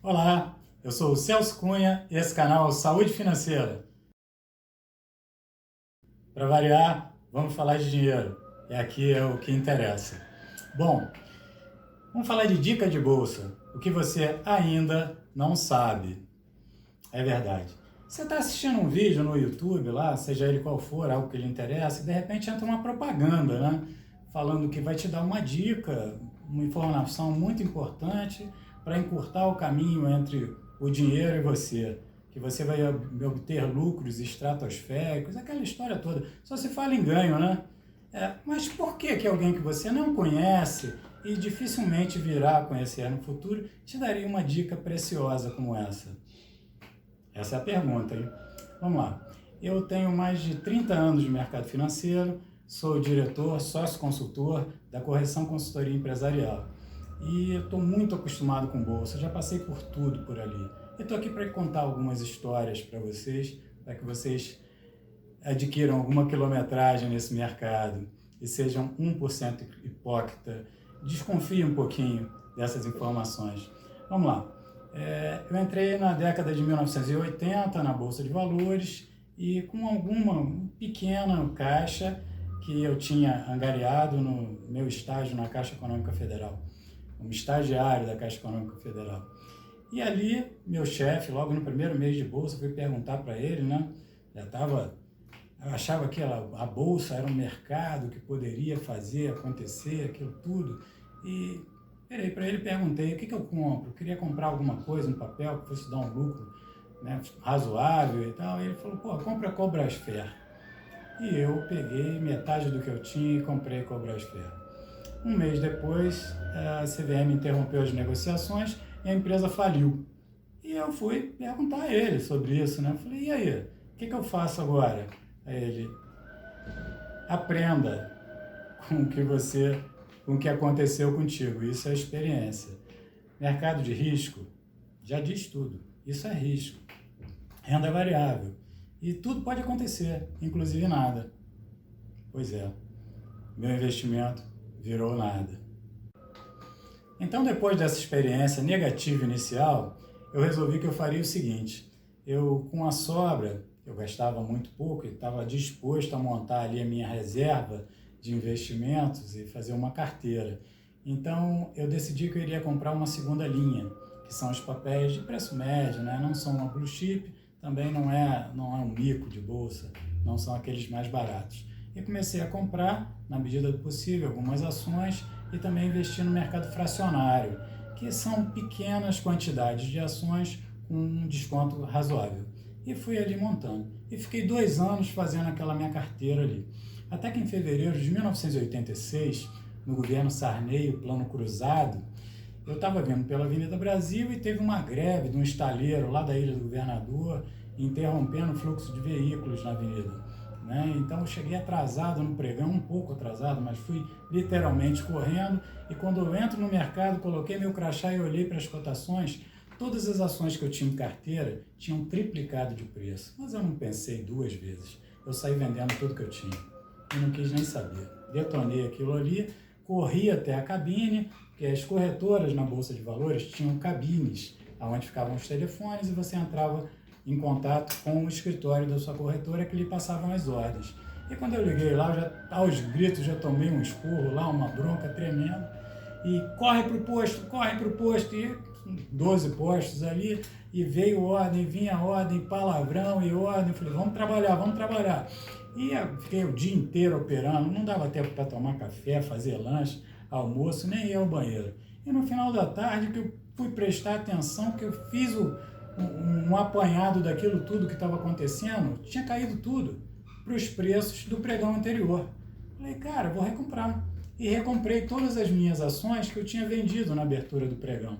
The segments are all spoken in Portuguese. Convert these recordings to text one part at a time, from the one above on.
Olá, eu sou o Celso Cunha e esse canal é o Saúde Financeira. Para variar, vamos falar de dinheiro, e aqui é o que interessa. Bom, vamos falar de dica de bolsa, o que você ainda não sabe. É verdade. Você está assistindo um vídeo no YouTube lá, seja ele qual for, algo que lhe interessa, e de repente entra uma propaganda, né? Falando que vai te dar uma dica, uma informação muito importante para encurtar o caminho entre o dinheiro e você. Que você vai obter lucros estratosféricos, aquela história toda. Só se fala em ganho, né? Mas por que alguém que você não conhece e dificilmente virá a conhecer no futuro te daria uma dica preciosa como essa? Essa é a pergunta, hein? Vamos lá. Eu tenho mais de 30 anos de mercado financeiro, sou diretor, sócio-consultor da Correção Consultoria Empresarial. E estou muito acostumado com bolsa, já passei por tudo por ali. E estou aqui para contar algumas histórias para que vocês adquiram alguma quilometragem nesse mercado e sejam 1% hipócrita. Desconfie um pouquinho dessas informações. Vamos lá. Eu entrei na década de 1980 na Bolsa de Valores e com alguma pequena caixa que eu tinha angariado no meu estágio na Caixa Econômica Federal, como estagiário da Caixa Econômica Federal. E ali, meu chefe, logo no primeiro mês de bolsa, fui perguntar para ele, né? Eu achava que a bolsa era um mercado que poderia fazer acontecer aquilo tudo. E virei para ele e perguntei, o que eu compro? Eu queria comprar alguma coisa no papel que fosse dar um lucro, né, razoável e tal. E ele falou, compra Cobrasfer. E eu peguei metade do que eu tinha e comprei Cobrasfer. Um mês depois, a CVM interrompeu as negociações e a empresa faliu. E eu fui perguntar a ele sobre isso, né? Eu falei, e aí, o que eu faço agora? Aí ele, aprenda com o que aconteceu contigo. Isso é experiência. Mercado de risco, já diz tudo. Isso é risco. Renda variável. E tudo pode acontecer, inclusive nada. Pois é, meu investimento virou nada. Então, depois dessa experiência negativa inicial, eu resolvi que eu faria o seguinte. Eu, com a sobra, eu gastava muito pouco e estava disposto a montar ali a minha reserva de investimentos e fazer uma carteira. Então, eu decidi que eu iria comprar uma segunda linha, que são os papéis de preço médio, né? Não são uma blue chip, também não é um mico de bolsa, não são aqueles mais baratos. E comecei a comprar, na medida do possível, algumas ações e também investir no mercado fracionário, que são pequenas quantidades de ações com um desconto razoável. E fui ali montando. E fiquei 2 anos fazendo aquela minha carteira ali. Até que em fevereiro de 1986, no governo Sarney, o Plano Cruzado, eu estava vindo pela Avenida Brasil e teve uma greve de um estaleiro lá da Ilha do Governador, interrompendo o fluxo de veículos na avenida. Né? Então eu cheguei atrasado no pregão, um pouco atrasado, mas fui literalmente correndo. E quando eu entro no mercado, coloquei meu crachá e olhei para as cotações, todas as ações que eu tinha em carteira tinham triplicado de preço. Mas eu não pensei 2 vezes. Eu saí vendendo tudo que eu tinha. Eu não quis nem saber. Detonei aquilo ali, corri até a cabine, porque as corretoras na Bolsa de Valores tinham cabines, onde ficavam os telefones e você entrava em contato com o escritório da sua corretora que lhe passavam as ordens. E quando eu liguei lá, aos gritos, já tomei um esporro lá, uma bronca tremenda. E corre para o posto, e 12 postos ali, e veio ordem, vinha ordem, palavrão e ordem. Eu falei, vamos trabalhar. E eu fiquei o dia inteiro operando, não dava tempo para tomar café, fazer lanche, almoço, nem ir ao banheiro. E no final da tarde que eu fui prestar atenção, que eu fiz um apanhado daquilo tudo que estava acontecendo, tinha caído tudo para os preços do pregão anterior. Falei, cara, vou recomprar. E recomprei todas as minhas ações que eu tinha vendido na abertura do pregão.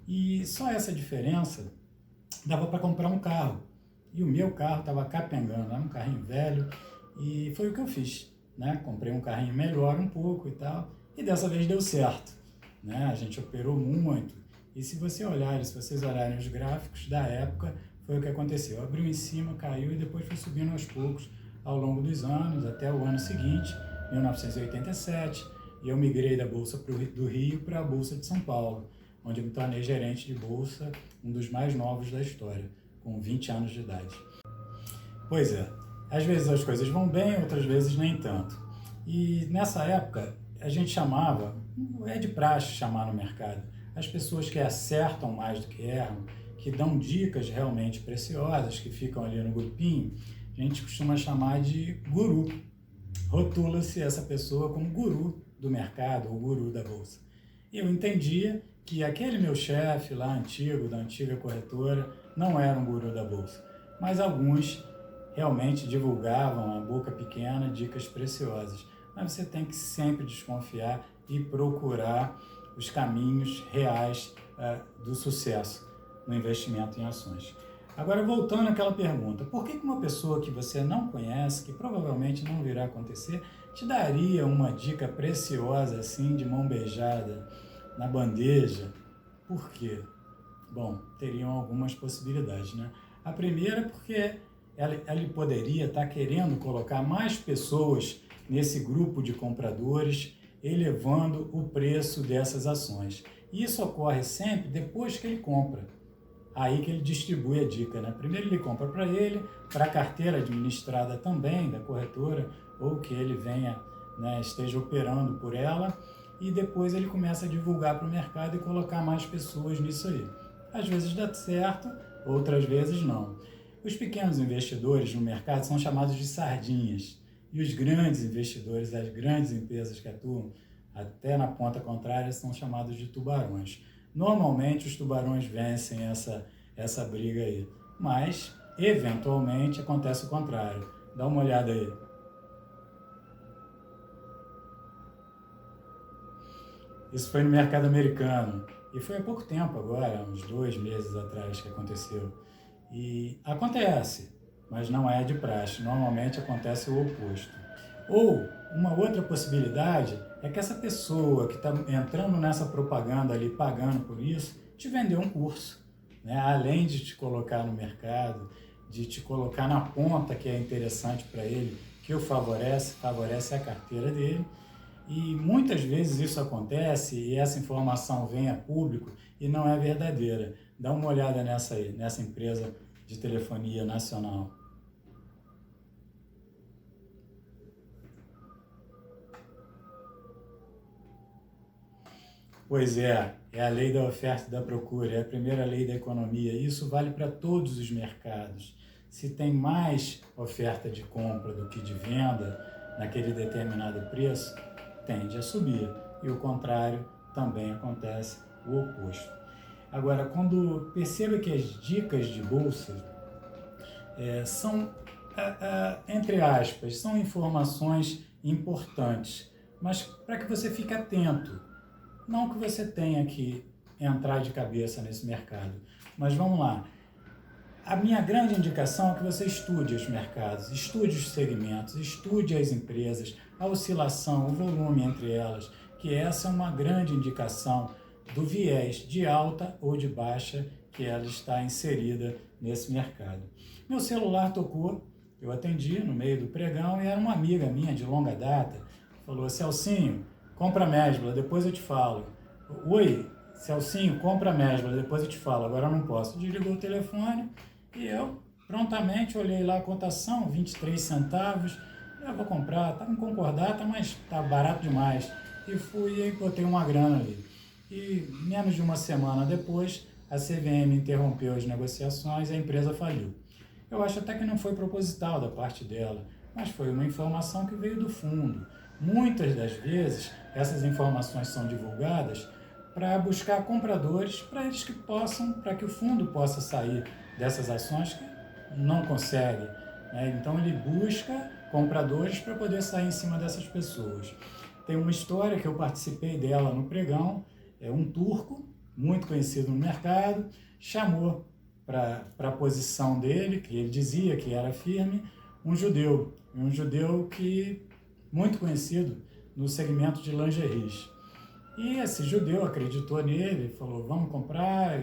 E só essa diferença dava para comprar um carro. E o meu carro estava capengando, era um carrinho velho, e foi o que eu fiz. Né? Comprei um carrinho melhor um pouco e tal, e dessa vez deu certo. Né? A gente operou muito. E se vocês olharem os gráficos da época, foi o que aconteceu. Abriu em cima, caiu e depois foi subindo aos poucos ao longo dos anos, até o ano seguinte, 1987, e eu migrei da Bolsa do Rio para a Bolsa de São Paulo. onde eu me tornei gerente de bolsa, um dos mais novos da história, com 20 anos de idade. Pois é, às vezes as coisas vão bem, outras vezes nem tanto. E nessa época, a gente chamava, é de praxe chamar no mercado, as pessoas que acertam mais do que erram, que dão dicas realmente preciosas, que ficam ali no grupinho, a gente costuma chamar de guru. Rotula-se essa pessoa como guru do mercado ou guru da bolsa. E eu entendia que aquele meu chefe lá antigo, da antiga corretora, não era um guru da bolsa, mas alguns realmente divulgavam a boca pequena dicas preciosas. Mas você tem que sempre desconfiar e procurar os caminhos reais do sucesso no investimento em ações. Agora, voltando àquela pergunta, por que uma pessoa que você não conhece, que provavelmente não virá acontecer, te daria uma dica preciosa assim, de mão beijada, na bandeja? Por quê? Bom, teriam algumas possibilidades, né? A primeira é porque ela poderia estar querendo colocar mais pessoas nesse grupo de compradores, elevando o preço dessas ações. E isso ocorre sempre depois que ele compra. Aí que ele distribui a dica, né? Primeiro ele compra para ele, para a carteira administrada também da corretora, ou que ele venha, né, esteja operando por ela, e depois ele começa a divulgar para o mercado e colocar mais pessoas nisso aí. Às vezes dá certo, outras vezes não. Os pequenos investidores no mercado são chamados de sardinhas, e os grandes investidores, as grandes empresas que atuam até na ponta contrária, são chamados de tubarões. Normalmente os tubarões vencem essa briga aí, mas eventualmente acontece o contrário. Dá uma olhada aí. Isso foi no mercado americano e foi há pouco tempo agora, uns 2 meses atrás que aconteceu. E acontece, mas não é de praxe, normalmente acontece o oposto. Ou uma outra possibilidade é que essa pessoa que está entrando nessa propaganda ali, pagando por isso, te vendeu um curso, né? Além de te colocar no mercado, de te colocar na ponta que é interessante para ele, que o favorece a carteira dele. E muitas vezes isso acontece e essa informação vem a público e não é verdadeira. Dá uma olhada nessa aí, nessa empresa de telefonia nacional. Pois é a lei da oferta e da procura, é a primeira lei da economia. Isso vale para todos os mercados. Se tem mais oferta de compra do que de venda naquele determinado preço, tende a subir. E o contrário também acontece, o oposto. Agora, quando perceba que as dicas de bolsa são, entre aspas, são informações importantes, mas para que você fique atento. Não que você tenha que entrar de cabeça nesse mercado, mas vamos lá. A minha grande indicação é que você estude os mercados, estude os segmentos, estude as empresas, a oscilação, o volume entre elas, que essa é uma grande indicação do viés de alta ou de baixa que ela está inserida nesse mercado. Meu celular tocou, eu atendi no meio do pregão e era uma amiga minha de longa data, falou: Celcinho, compra a Mesbla, depois eu te falo. Oi, Celcinho, compra a Mesbla, depois eu te falo, agora eu não posso. Desligou o telefone e eu prontamente olhei lá a cotação, 23 centavos. Eu vou comprar, tá com concordata, mas tá barato demais. E fui e botei uma grana ali. E menos de uma semana depois, a CVM interrompeu as negociações e a empresa faliu. Eu acho até que não foi proposital da parte dela, mas foi uma informação que veio do fundo. Muitas das vezes, essas informações são divulgadas para buscar compradores, para eles que possam, para que o fundo possa sair dessas ações que não consegue, né? Então ele busca compradores para poder sair em cima dessas pessoas. Tem uma história que eu participei dela no pregão, um turco, muito conhecido no mercado, chamou para a posição dele, que ele dizia que era firme, um judeu que muito conhecido no segmento de lingeries. E esse judeu acreditou nele, falou: vamos comprar.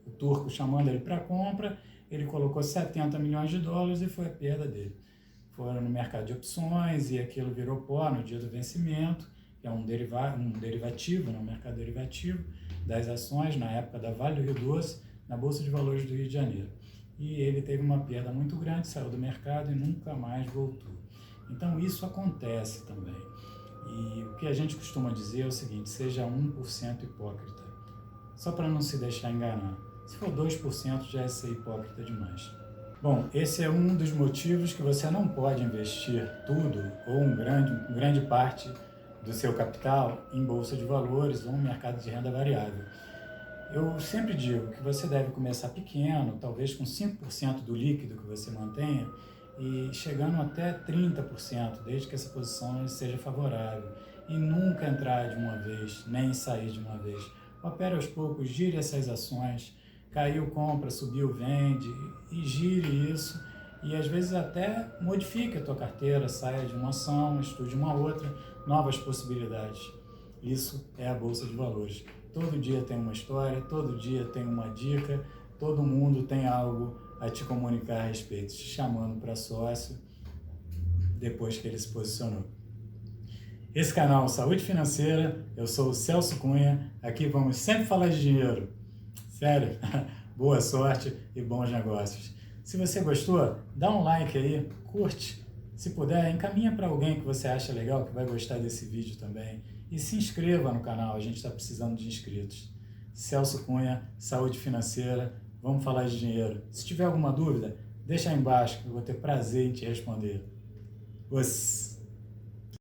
O turco chamando ele para compra, ele colocou 70 milhões de dólares e foi a perda dele. Foram no mercado de opções e aquilo virou pó no dia do vencimento, que é um derivativo, no mercado derivativo, das ações na época da Vale do Rio Doce, na Bolsa de Valores do Rio de Janeiro. E ele teve uma perda muito grande, saiu do mercado e nunca mais voltou. Então isso acontece também. E o que a gente costuma dizer é o seguinte: seja 1% hipócrita, só para não se deixar enganar. Se for 2% já é ser hipócrita demais. Bom, esse é um dos motivos que você não pode investir tudo ou grande parte do seu capital em bolsa de valores ou em mercado de renda variável. Eu sempre digo que você deve começar pequeno, talvez com 5% do líquido que você mantenha e chegando até 30%, desde que essa posição seja favorável. E nunca entrar de uma vez, nem sair de uma vez. Opere aos poucos, gire essas ações. Caiu, compra, subiu, vende, e gire isso, e às vezes até modifique a tua carteira, saia de uma ação, estude uma outra, novas possibilidades. Isso é a Bolsa de Valores. Todo dia tem uma história, todo dia tem uma dica, todo mundo tem algo a te comunicar a respeito, te chamando para sócio depois que ele se posicionou. Esse canal Saúde Financeira, eu sou o Celso Cunha, aqui vamos sempre falar de dinheiro. Sério, boa sorte e bons negócios. Se você gostou, dá um like aí, curte. Se puder, encaminha para alguém que você acha legal, que vai gostar desse vídeo também. E se inscreva no canal, a gente está precisando de inscritos. Celso Cunha, Saúde Financeira, vamos falar de dinheiro. Se tiver alguma dúvida, deixa aí embaixo que eu vou ter prazer em te responder.